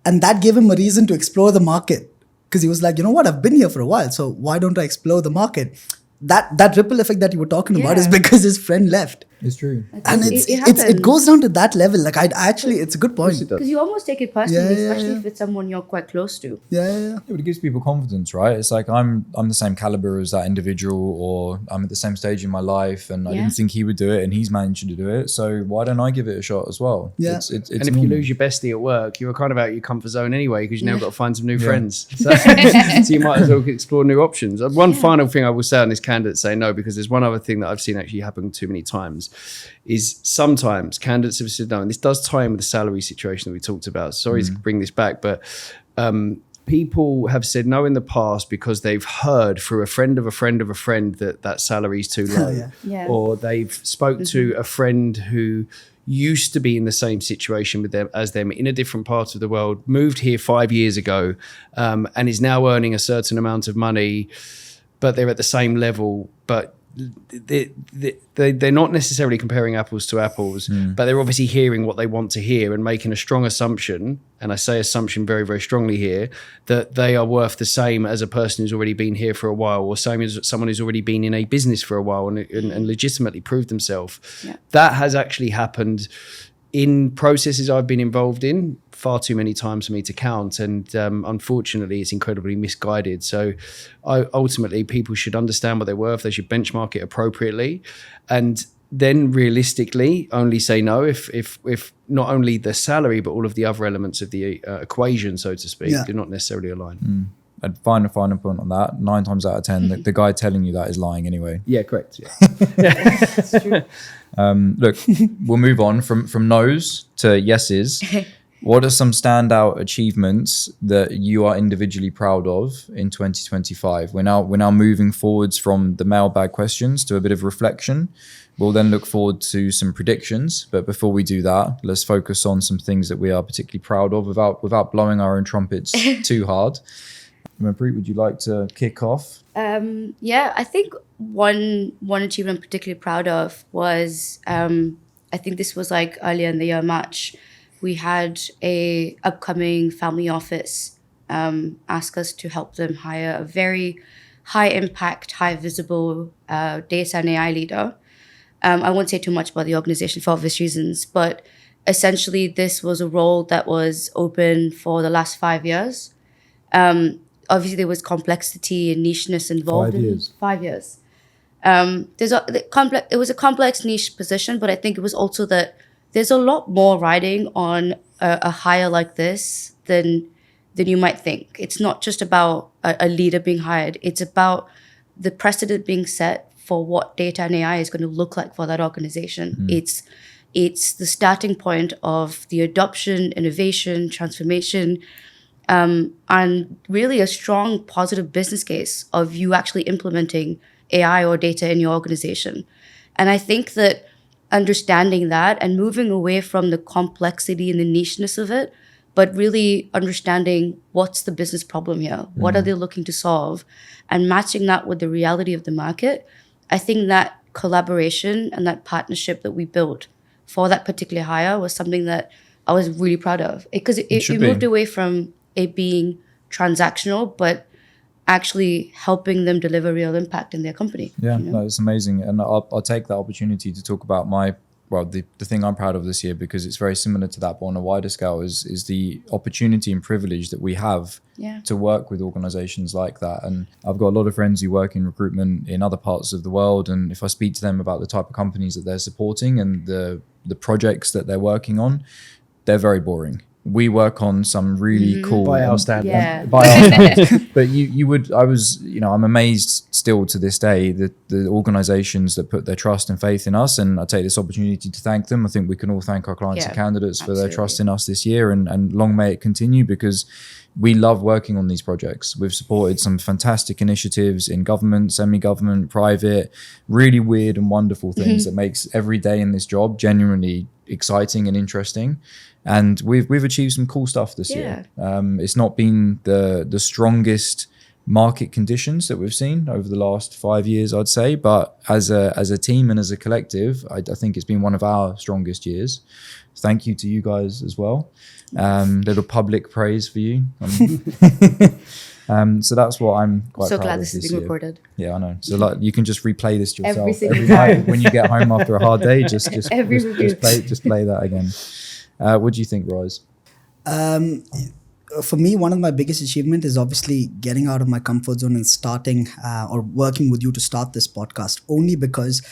D: and that gave him a reason to explore the market. Because he was like, you know what, I've been here for a while, so why don't I explore the market? That ripple effect that you were talking about is because his friend left.
A: It's true.
D: And it goes down to that level. Like I actually, it's a good point.
C: because you almost take it personally,
D: Yeah,
C: especially if it's someone you're quite close to.
D: Yeah.
A: Yeah, but it gives people confidence, right? It's like I'm the same caliber as that individual, or I'm at the same stage in my life, and I didn't think he would do it, and he's managed to do it. So why don't I give it a shot as well?
D: Yeah.
A: It's
B: And if you
A: normal.
B: lose your bestie at work, you're kind of out of your comfort zone anyway, because you now got to find some new friends. So, so you might as well explore new options. One final thing I will say on this candidate say no, because there's one other thing that I've seen actually happen too many times, is sometimes candidates have said no, and this does tie in with the salary situation that we talked about. Sorry to bring this back, but people have said no in the past because they've heard through a friend of a friend of a friend that salary is too low.
C: Yeah.
B: Or they've spoke to a friend who used to be in the same situation with them as them in a different part of the world, moved here 5 years ago, and is now earning a certain amount of money, but they're at the same level, but they're not necessarily comparing apples to apples, but they're obviously hearing what they want to hear and making a strong assumption, and I say assumption very, very strongly here, that they are worth the same as a person who's already been here for a while, or same as someone who's already been in a business for a while and legitimately proved themselves.
C: Yeah.
B: That has actually happened in processes I've been involved in far too many times for me to count, and unfortunately it's incredibly misguided. So ultimately people should understand what they're worth. They should benchmark it appropriately, and then realistically only say no if not only the salary but all of the other elements of the equation, so to speak, do not necessarily align.
A: And final point on that: 9 times out of 10, the guy telling you that is lying anyway.
B: Yeah, correct. Yeah.
C: That's true.
A: Look, we'll move on from no's to yeses. What are some standout achievements that you are individually proud of in 2025? We're now moving forwards from the mailbag questions to a bit of reflection. We'll then look forward to some predictions. But before we do that, let's focus on some things that we are particularly proud of without blowing our own trumpets too hard. Manpreet, would you like to kick off?
C: Yeah, I think one achievement I'm particularly proud of was I think this was like earlier in the year, March. We had a upcoming family office ask us to help them hire a very high impact, high visible data and AI leader. I won't say too much about the organization for obvious reasons, but essentially this was a role that was open for the last 5 years. Obviously there was complexity and nicheness involved.
A: 5 years.
C: 5 years. It was a complex niche position, but I think it was also that there's a lot more riding on a hire like this than you might think. It's not just about a leader being hired. It's about the precedent being set for what data and AI is going to look like for that organization. It's the starting point of the adoption, innovation, transformation, and really a strong positive business case of you actually implementing AI or data in your organization. And I think that understanding that and moving away from the complexity and the nicheness of it, but really understanding what's the business problem here, what are they looking to solve, and matching that with the reality of the market. I think that collaboration and that partnership that we built for that particular hire was something that I was really proud of, because it moved away from it being transactional, but actually helping them deliver real impact in their company.
A: Yeah, no, it's amazing. And I'll take that opportunity to talk about the thing I'm proud of this year, because it's very similar to that, but on a wider scale, is the opportunity and privilege that we have to work with organizations like that. And I've got a lot of friends who work in recruitment in other parts of the world. And if I speak to them about the type of companies that they're supporting and the projects that they're working on, they're very boring. We work on some really cool,
B: by our standards.
C: Yeah.
A: by our standards. But I'm amazed still to this day that the organizations that put their trust and faith in us, and I take this opportunity to thank them. I think we can all thank our clients and candidates for their trust in us this year, and long may it continue, because we love working on these projects. We've supported some fantastic initiatives in government, semi-government, private, really weird and wonderful things that makes every day in this job genuinely exciting and interesting. And we've achieved some cool stuff this year. It's not been the strongest market conditions that we've seen over the last 5 years, I'd say, but as a team and as a collective, I think it's been one of our strongest years. Thank you to you guys as well. Little public praise for you. So that's what I'm quite
C: So
A: proud
C: glad
A: of
C: this is
A: this
C: being
A: year.
C: recorded.
A: Yeah, I know. So like you can just replay this to yourself
C: Every single
A: night
C: time.
A: when you get home after a hard day. Just
C: Every review.
A: play that again. What do you think, Royce?
D: For me, one of my biggest achievement is obviously getting out of my comfort zone and starting or working with you to start this podcast, only because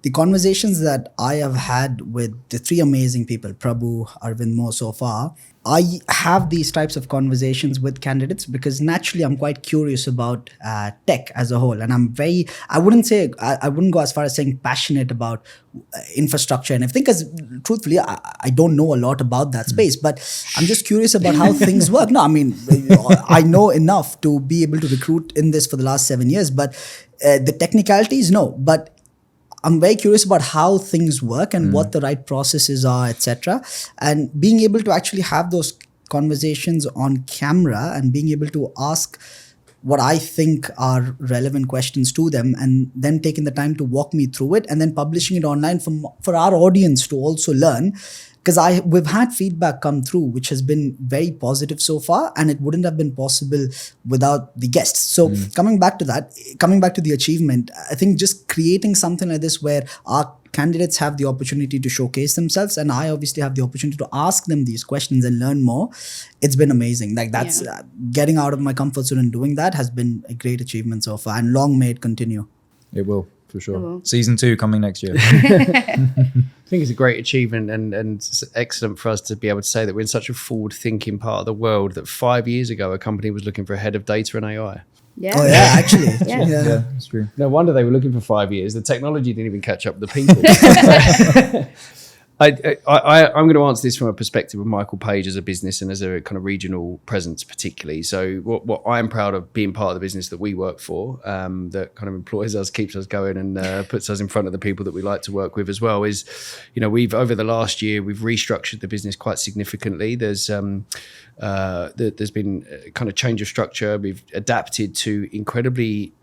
D: the conversations that I have had with the three amazing people, Prabhu, Arvind, Mo, so far, I have these types of conversations with candidates because naturally I'm quite curious about tech as a whole. And I'm very, I wouldn't go as far as saying passionate about infrastructure and everything, because truthfully, I don't know a lot about that space, but I'm just curious about how things work. No, I mean, I know enough to be able to recruit in this for the last 7 years, but the technicalities, no. But I'm very curious about how things work and what the right processes are, etc. And being able to actually have those conversations on camera and being able to ask what I think are relevant questions to them, and then taking the time to walk me through it and then publishing it online for our audience to also learn. Because we've had feedback come through which has been very positive so far, and it wouldn't have been possible without the guests. So coming back to the achievement, I think just creating something like this where our candidates have the opportunity to showcase themselves, and I obviously have the opportunity to ask them these questions and learn more. It's been amazing. Like that's getting out of my comfort zone and doing that has been a great achievement so far, and long may it continue.
A: It will, for sure. Season 2 coming next year.
B: I think it's a great achievement and it's excellent for us to be able to say that we're in such a forward-thinking part of the world that 5 years ago a company was looking for a head of data and AI.
C: Yeah.
D: Oh yeah, actually.
A: Yeah, that's true.
B: No wonder they were looking for 5 years. The technology didn't even catch up with the people. I'm going to answer this from a perspective of Michael Page as a business and as a kind of regional presence particularly. So what I'm proud of being part of the business that we work for, that kind of employs us, keeps us going and puts us in front of the people that we like to work with as well is, we've over the last year, we've restructured the business quite significantly. There's been a kind of change of structure. We've adapted to incredibly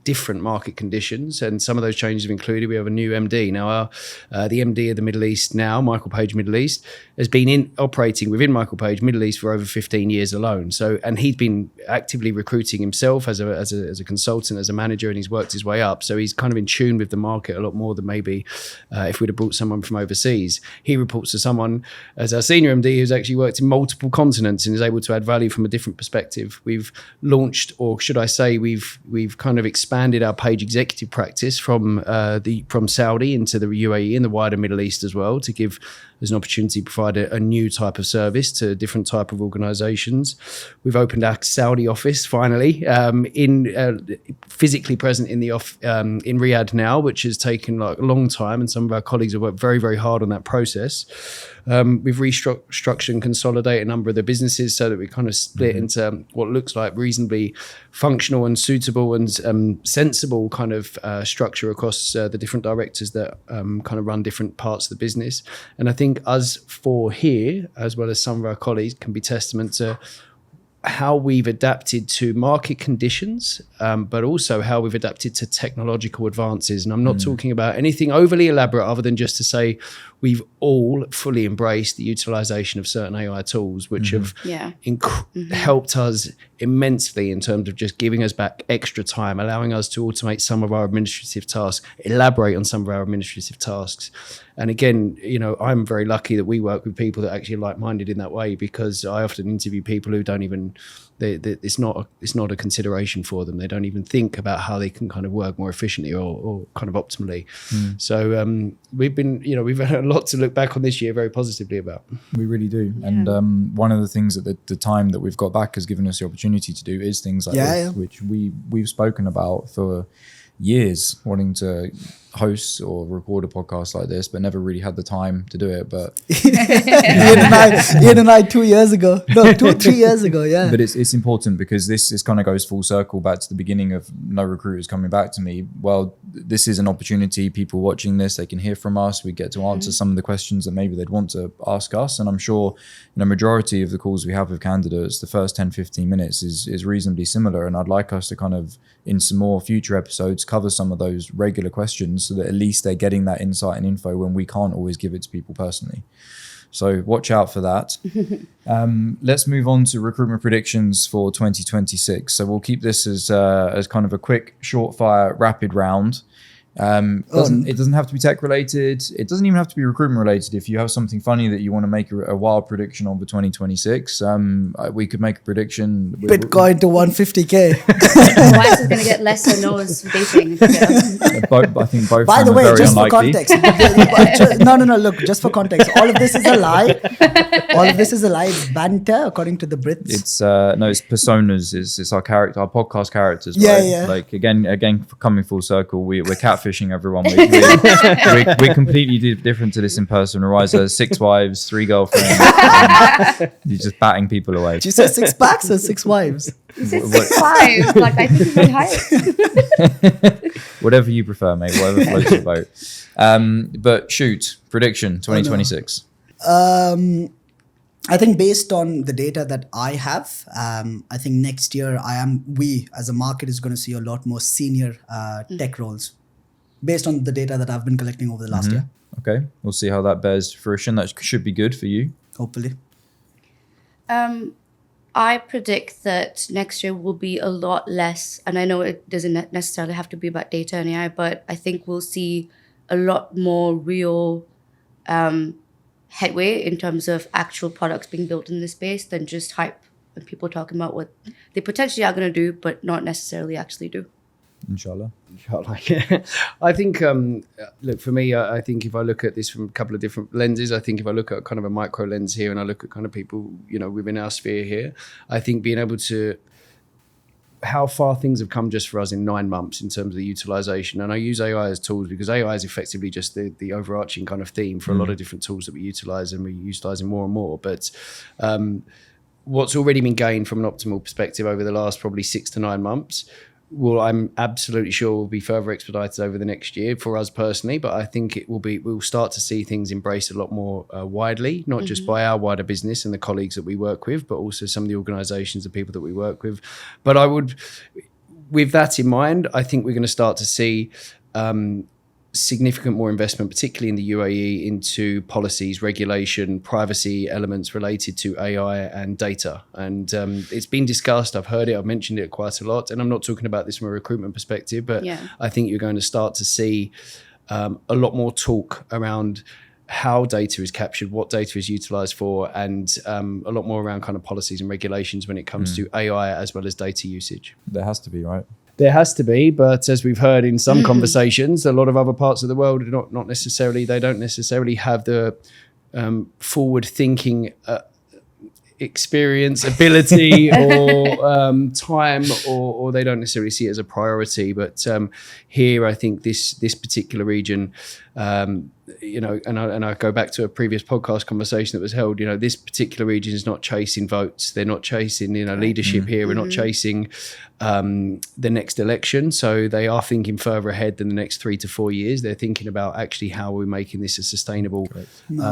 B: different market conditions, and some of those changes have included we have a new MD. Now, the MD of the Middle East now, Michael Page Middle East, has been operating within Michael Page Middle East for over 15 years alone. So, and he's been actively recruiting himself as a consultant, as a manager, and he's worked his way up. So he's kind of in tune with the market a lot more than maybe if we'd have brought someone from overseas. He reports to someone as our senior MD who's actually worked in multiple continents and is able to add value from a different perspective. We've launched, or should I say, we've kind of expanded our Page executive practice from Saudi into the UAE and the wider Middle East as well, to give us an opportunity to provide a new type of service to different type of organizations. We've opened our Saudi office finally, physically present in the in Riyadh now, which has taken like a long time, and some of our colleagues have worked very, very hard on that process. We've restructured and consolidated a number of the businesses so that we kind of split into what looks like reasonably functional and suitable and sensible kind of structure across the different directors that kind of run different parts of the business. And I think us four here, as well as some of our colleagues, can be testament to how we've adapted to market conditions, but also how we've adapted to technological advances. And I'm not talking about anything overly elaborate other than just to say we've all fully embraced the utilization of certain AI tools, which have helped us immensely in terms of just giving us back extra time, allowing us to automate some of our administrative tasks, elaborate on some of our administrative tasks. And again, I'm very lucky that we work with people that actually are like-minded in that way, because I often interview people who don't even, it's not a consideration for them. They don't even think about how they can kind of work more efficiently or kind of optimally. So we've had a lot to look back on this year very positively about.
A: We really do. Yeah. And one of the things that the time that we've got back has given us the opportunity to do is things like this, which we've spoken about for years, wanting to host or record a podcast like this, but never really had the time to do it. But
D: Ian and I 2 years ago, no, 2 or 3 years ago, yeah.
A: But it's important because this kind of goes full circle back to the beginning of no recruiters coming back to me. Well, this is an opportunity. People watching this, they can hear from us. We get to answer some of the questions that maybe they'd want to ask us. And I'm sure, majority of the calls we have with candidates, the first 10, 15 minutes is reasonably similar. And I'd like us to kind of, in some more future episodes, cover some of those regular questions so that at least they're getting that insight and info when we can't always give it to people personally. So watch out for that. Let's move on to recruitment predictions for 2026. So we'll keep this as kind of a quick, short fire, rapid round. It doesn't have to be tech related. It doesn't even have to be recruitment related. If you have something funny that you want to make a wild prediction on for 2026, we could make a prediction.
D: Bitcoin to 150K.
C: Why is it going to get less or no dating?
A: I think both.
D: By the way,
A: very
D: just
A: unlikely.
D: for context. No. Look, just for context. All of this is a lie. It's banter, according to the Brits.
A: It's it's personas. It's our character, our podcast characters.
D: Yeah,
A: right?
D: yeah.
A: Like again, coming full circle, we're catfishing everyone. We're completely different to this in person. Ariza has 6 wives, 3 girlfriends. You're just batting people away.
D: Did you say 6 packs or 6 wives?
C: You said 6'5". Like, I think it's really high.
A: Whatever you prefer, mate. Whatever floats your boat. But shoot, prediction 2026.
D: I think based on the data that I have, I think next year we as a market is going to see a lot more senior tech roles based on the data that I've been collecting over the last year.
A: Okay, we'll see how that bears fruition. That should be good for you.
D: Hopefully.
C: I predict that next year will be a lot less, and I know it doesn't necessarily have to be about data and AI, but I think we'll see a lot more real headway in terms of actual products being built in this space than just hype and people talking about what they potentially are going to do, but not necessarily actually do.
A: Inshallah.
B: Yeah. I think, look, for me, I think if I look at this from a couple of different lenses, I think if I look at kind of a micro lens here and I look at kind of people, within our sphere here, I think being able to, how far things have come just for us in 9 months in terms of the utilization. And I use AI as tools because AI is effectively just the overarching kind of theme for a lot of different tools that we utilize, and we're utilizing more and more. But what's already been gained from an optimal perspective over the last probably 6 to 9 months, well, I'm absolutely sure will be further expedited over the next year for us personally, but I think we'll start to see things embraced a lot more widely, not just by our wider business and the colleagues that we work with, but also some of the organizations and people that we work with. But with that in mind, I think we're going to start to see significant more investment, particularly in the UAE, into policies, regulation, privacy elements related to AI and data. And it's been discussed. I've heard it. I've mentioned it quite a lot. And I'm not talking about this from a recruitment perspective, but I think you're going to start to see a lot more talk around how data is captured, what data is utilized for, and a lot more around kind of policies and regulations when it comes to AI as well as data usage.
A: There has to be, right?
B: There has to be, but as we've heard in some conversations, a lot of other parts of the world do not necessarily, they don't necessarily have the forward-thinking experience, ability, or time, or they don't necessarily see it as a priority. But here, I think this particular region, and I go back to a previous podcast conversation that was held. This particular region is not chasing votes. They're not chasing leadership here. We're not chasing the next election. So they are thinking further ahead than the next 3 to 4 years. They're thinking about actually how we're making this a sustainable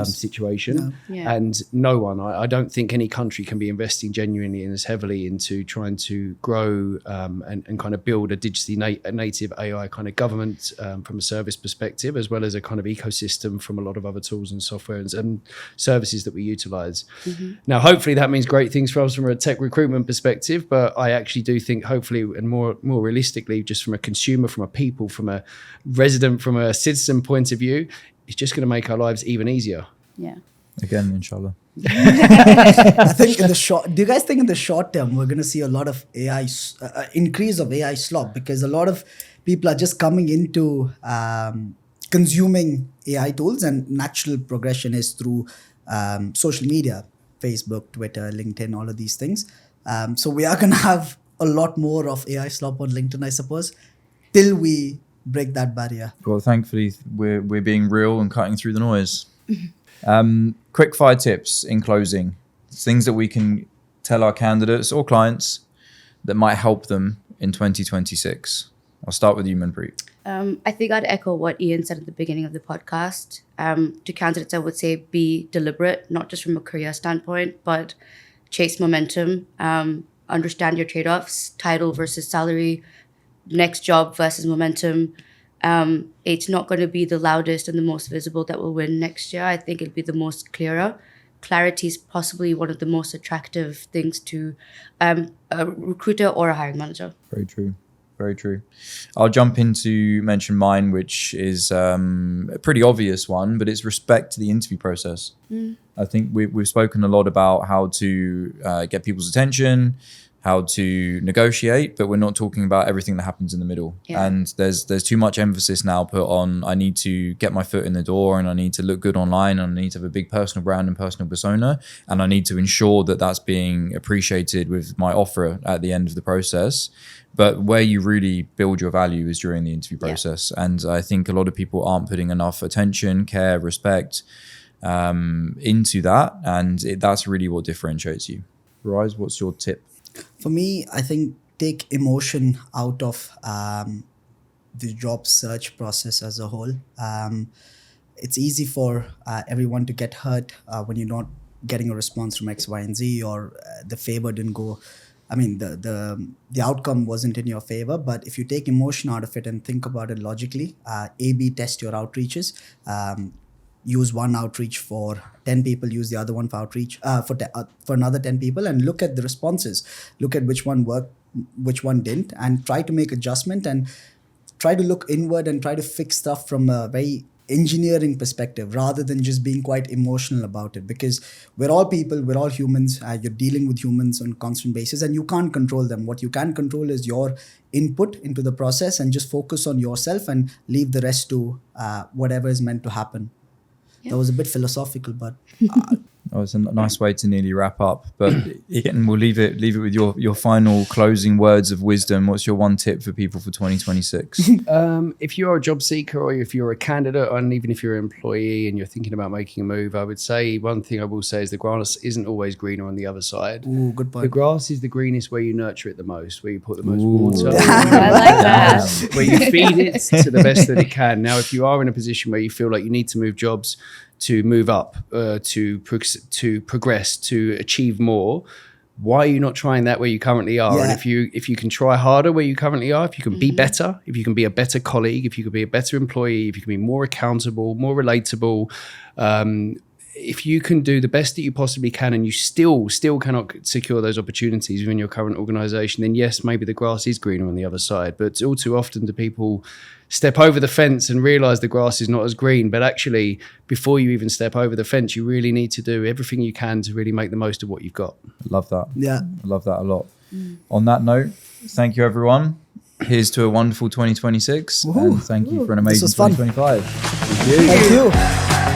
B: situation.
C: Yeah.
B: And no one, I don't think any country can be investing genuinely and as heavily into trying to grow and kind of build a digitally native AI kind of government from a service perspective, as well as a kind of ecosystem from a lot of other tools and software and services that we utilize. Now, hopefully that means great things for us from a tech recruitment perspective, but I actually do think hopefully, and more realistically, just from a consumer, from a people, from a resident, from a citizen point of view, it's just going to make our lives even easier.
C: Yeah.
A: Again, inshallah.
D: I think do you guys think in the short term we're going to see a lot of AI increase of AI slop, because a lot of people are just coming into consuming AI tools, and natural progression is through social media, Facebook, Twitter, LinkedIn, all of these things. So we are going to have a lot more of AI slop on LinkedIn, I suppose, till we break that barrier.
A: Well, thankfully, we're being real and cutting through the noise. Quick 5 tips in closing. Things that we can tell our candidates or clients that might help them in 2026. I'll start with you, Manpreet.
C: I think I'd echo what Ian said at the beginning of the podcast. To candidates, I would say be deliberate, not just from a career standpoint, but chase momentum, understand your trade-offs, title versus salary, next job versus momentum, it's not going to be the loudest and the most visible that will win next year. I think it'll be the most clearer. Clarity is possibly one of the most attractive things to a recruiter or a hiring manager.
A: Very true. Very true. I'll jump into mention mine, which is a pretty obvious one, but it's respect to the interview process. I think we've spoken a lot about how to get people's attention, how to negotiate, but we're not talking about everything that happens in the middle.
C: Yeah.
A: And there's too much emphasis now put on, I need to get my foot in the door, and I need to look good online, and I need to have a big personal brand and personal persona, and I need to ensure that that's being appreciated with my offer at the end of the process. But where you really build your value is during the interview process. Yeah. And I think a lot of people aren't putting enough attention, care, respect into that. And that's really what differentiates you. Rise, what's your tip?
D: For me, I think take emotion out of the job search process as a whole. It's easy for everyone to get hurt when you're not getting a response from X, Y, and Z, or the favor didn't go. I mean, the outcome wasn't in your favor. But if you take emotion out of it and think about it logically, A/B test your outreaches. Use one outreach for 10 people, use the other one for outreach for another 10 people, and look at the responses. Look at which one worked, which one didn't, and try to make adjustment and try to look inward and try to fix stuff from a very engineering perspective rather than just being quite emotional about it, because we're all people, we're all humans. You're dealing with humans on a constant basis, and you can't control them. What you can control is your input into the process, and just focus on yourself and leave the rest to whatever is meant to happen. That was a bit philosophical, but
A: Oh, it's a nice way to nearly wrap up. But Ian, we'll leave it with your final closing words of wisdom. What's your one tip for people for 2026?
B: If you're a job seeker, or if you're a candidate, and even if you're an employee and you're thinking about making a move, I would say one thing I will say is the grass isn't always greener on the other side.
D: Ooh, good point.
B: The grass is the greenest where you nurture it the most, where you put the most water.
C: I like that.
B: Where you feed it to the best that it can. Now, if you are in a position where you feel like you need to move jobs, to move up, to progress, to achieve more, why are you not trying that where you currently are?
D: Yeah.
B: And if you can try harder where you currently are, if you can be better, if you can be a better colleague, if you can be a better employee, if you can be more accountable, more relatable, if you can do the best that you possibly can, and you still cannot secure those opportunities within your current organization, then yes, maybe the grass is greener on the other side. But all too often do people step over the fence and realize the grass is not as green. But actually, before you even step over the fence, you really need to do everything you can to really make the most of what you've got.
A: Love that.
D: Yeah.
A: I love that a lot. On that note, thank you, everyone. Here's to a wonderful 2026.
D: Woohoo.
A: And thank you for an amazing
D: This was fun.
A: 2025. Thank you.
D: Thank you.